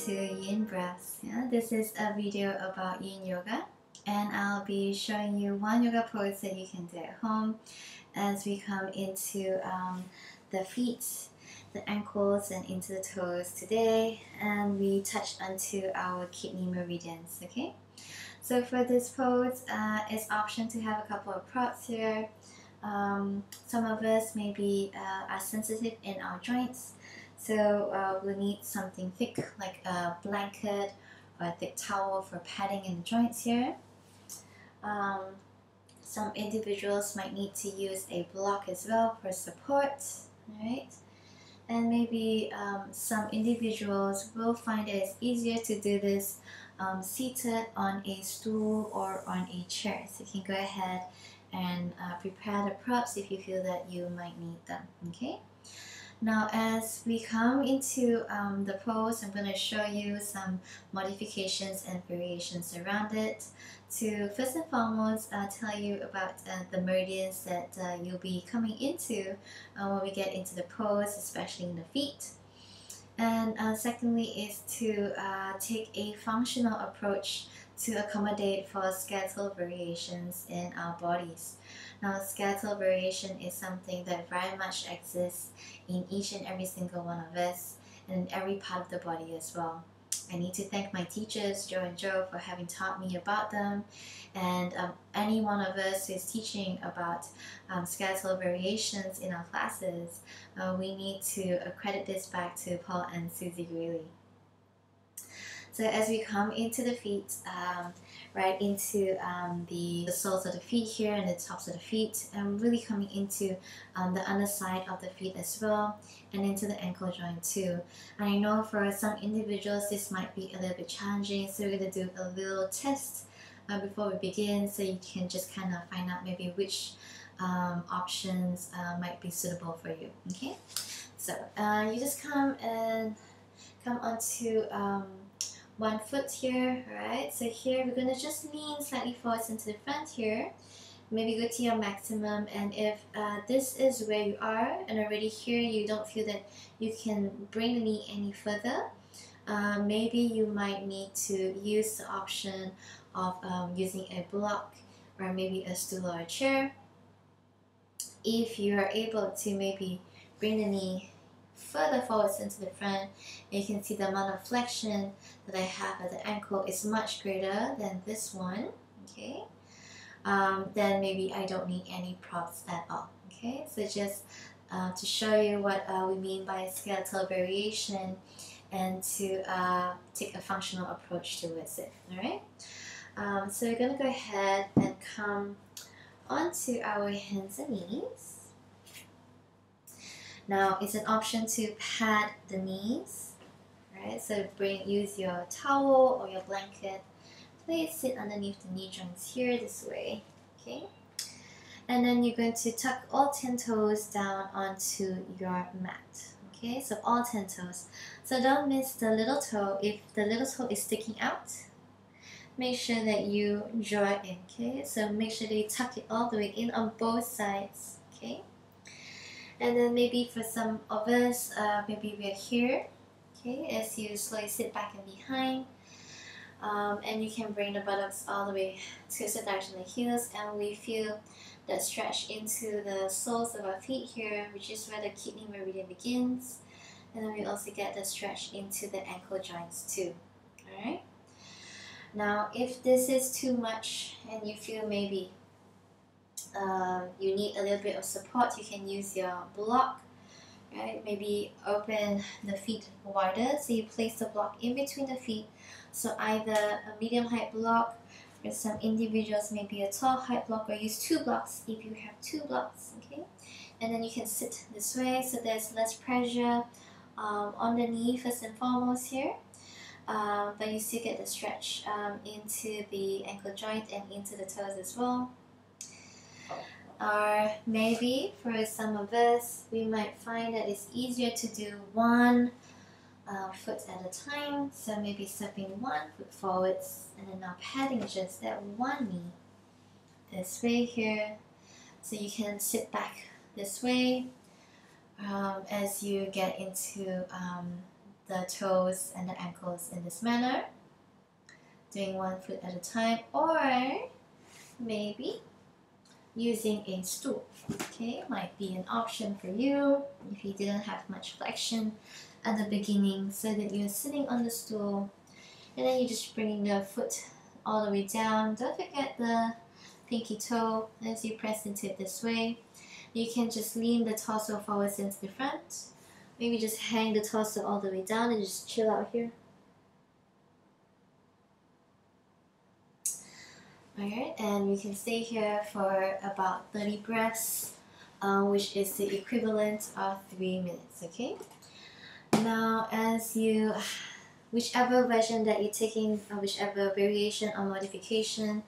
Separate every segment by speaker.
Speaker 1: to Yin Breaths. Yeah, this is a video about Yin Yoga, and I'll be showing you one yoga pose that you can do at home as we come into the feet, the ankles, and into the toes today, and we touch onto our kidney meridians. Okay, so for this pose, it's option to have a couple of props here. Some of us maybe are sensitive in our joints, so we'll need something thick like a blanket or a thick towel for padding in the joints here. Some individuals might need to use a block as well for support, right? And maybe some individuals will find it's easier to do this seated on a stool or on a chair. So you can go ahead and prepare the props if you feel that you might need them. Okay. Now, as we come into the pose, I'm going to show you some modifications and variations around it. To first and foremost tell you about the meridians that you'll be coming into when we get into the pose, especially in the feet. And secondly is to take a functional approach to accommodate for skeletal variations in our bodies. Now, skeletal variation is something that very much exists in each and every single one of us and in every part of the body as well. I need to thank my teachers, Joe and Joe, for having taught me about them, and any one of us who is teaching about skeletal variations in our classes, we need to accredit this back to Paul and Susie Greeley. So as we come into the feet, right into the soles of the feet here and the tops of the feet, and really coming into the underside of the feet as well, and into the ankle joint too. And I know for some individuals this might be a little bit challenging, so we're going to do a little test before we begin, so you can just kind of find out maybe which options might be suitable for you. Okay, so you just come onto one foot here, right? So here we're going to just lean slightly forwards into the front here. Maybe go to your maximum, and if this is where you are and already here you don't feel that you can bring the knee any further, maybe you might need to use the option of using a block or maybe a stool or a chair. If you are able to maybe bring the knee further forwards into the front, you can see the amount of flexion that I have at the ankle is much greater than this one. Okay, then maybe I don't need any props at all. Okay, so just to show you what we mean by skeletal variation and to take a functional approach towards it. All right, so we're going to go ahead and come onto our hands and knees. Now, it's an option to pad the knees, right? So use your towel or your blanket. Please sit underneath the knee joints here this way, okay? And then you're going to tuck all 10 toes down onto your mat, okay? So all 10 toes. So don't miss the little toe. If the little toe is sticking out, make sure that you draw it in, okay? So make sure that you tuck it all the way in on both sides, okay? And then maybe for some of us, maybe we're here, okay, as you slowly sit back and behind. And you can bring the buttocks all the way to the direction of the heels, and we feel that stretch into the soles of our feet here, which is where the kidney meridian begins. And then we also get the stretch into the ankle joints too, alright? Now, if this is too much and you feel maybe you need a little bit of support, you can use your block, right? Maybe open the feet wider, so you place the block in between the feet. So either a medium height block, for some individuals maybe a tall height block, or use 2 blocks if you have 2 blocks, okay? And then you can sit this way, so there's less pressure on the knee first and foremost here. But you still get the stretch into the ankle joint and into the toes as well. Or maybe for some of us, we might find that it's easier to do one foot at a time. So maybe stepping 1 foot forwards and then now padding just that one knee this way here. So you can sit back this way as you get into the toes and the ankles in this manner, doing one foot at a time, or maybe using a stool. Okay, might be an option for you if you didn't have much flexion at the beginning, so that you're sitting on the stool and then you're just bringing the foot all the way down. Don't forget the pinky toe as you press into it this way. You can just lean the torso forwards into the front. Maybe just hang the torso all the way down and just chill out here. Alright, and you can stay here for about 30 breaths, which is the equivalent of 3 minutes, okay? Now, as you, whichever version that you're taking, whichever variation or modification,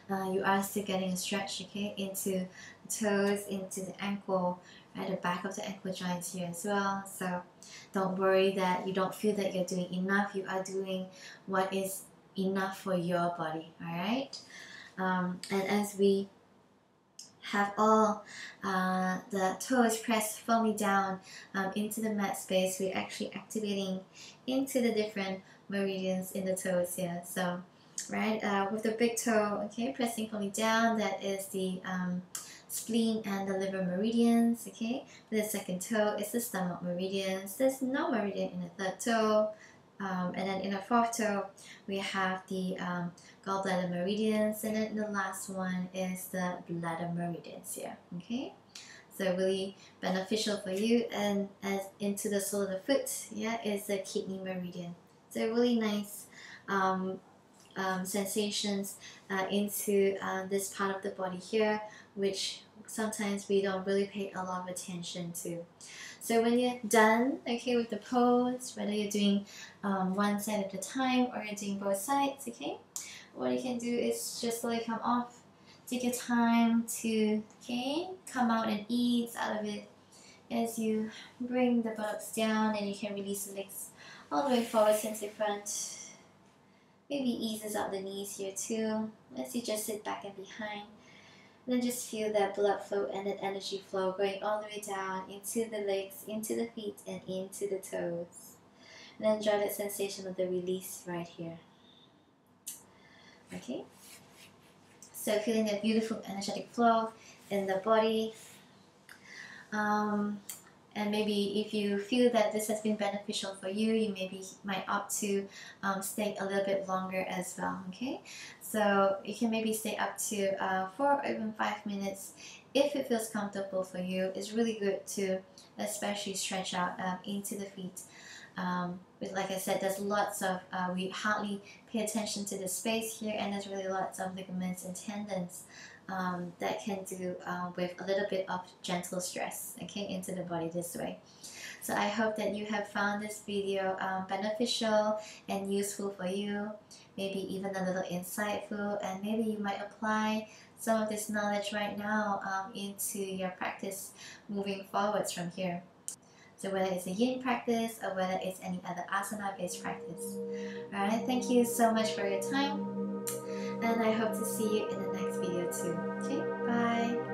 Speaker 1: you are still getting a stretch, okay, into the toes, into the ankle, right, the back of the ankle joints here as well. So don't worry that you don't feel that you're doing enough. You are doing what is enough for your body, alright? And as we have all the toes pressed firmly down into the mat space, we're actually activating into the different meridians in the toes here. So, right, with the big toe, okay, pressing firmly down, that is the spleen and the liver meridians, okay. With the second toe, it's the stomach meridians. There's no meridian in the third toe. And then in the fourth toe, we have the gallbladder meridians, and then the last one is the bladder meridians here, okay? So really beneficial for you. And as into the sole of the foot, yeah, is the kidney meridian. So really nice sensations into this part of the body here, which sometimes we don't really pay a lot of attention to. So when you're done, okay, with the pose, whether you're doing one side at a time or you're doing both sides, okay, what you can do is just slowly come off. Take your time to, okay, come out and ease out of it as you bring the buttocks down, and you can release the legs all the way forwards into the front. Maybe eases out the knees here too, as you just sit back and behind. And then just feel that blood flow and that energy flow going all the way down into the legs, into the feet, and into the toes. And then enjoy that sensation of the release right here. Okay? So feeling that beautiful energetic flow in the body. And maybe if you feel that this has been beneficial for you, you maybe might opt to stay a little bit longer as well, okay? So you can maybe stay up to 4 or even 5 minutes if it feels comfortable for you. It's really good to especially stretch out into the feet. But like I said, there's lots of, we hardly pay attention to the space here, and there's really lots of ligaments and tendons that can do with a little bit of gentle stress, okay, into the body this way. So I hope that you have found this video beneficial and useful for you, maybe even a little insightful, and maybe you might apply some of this knowledge right now into your practice moving forwards from here. So whether it's a yin practice or whether it's any other asana based practice. Alright, thank you so much for your time, and I hope to see you in the next video too. Okay, bye.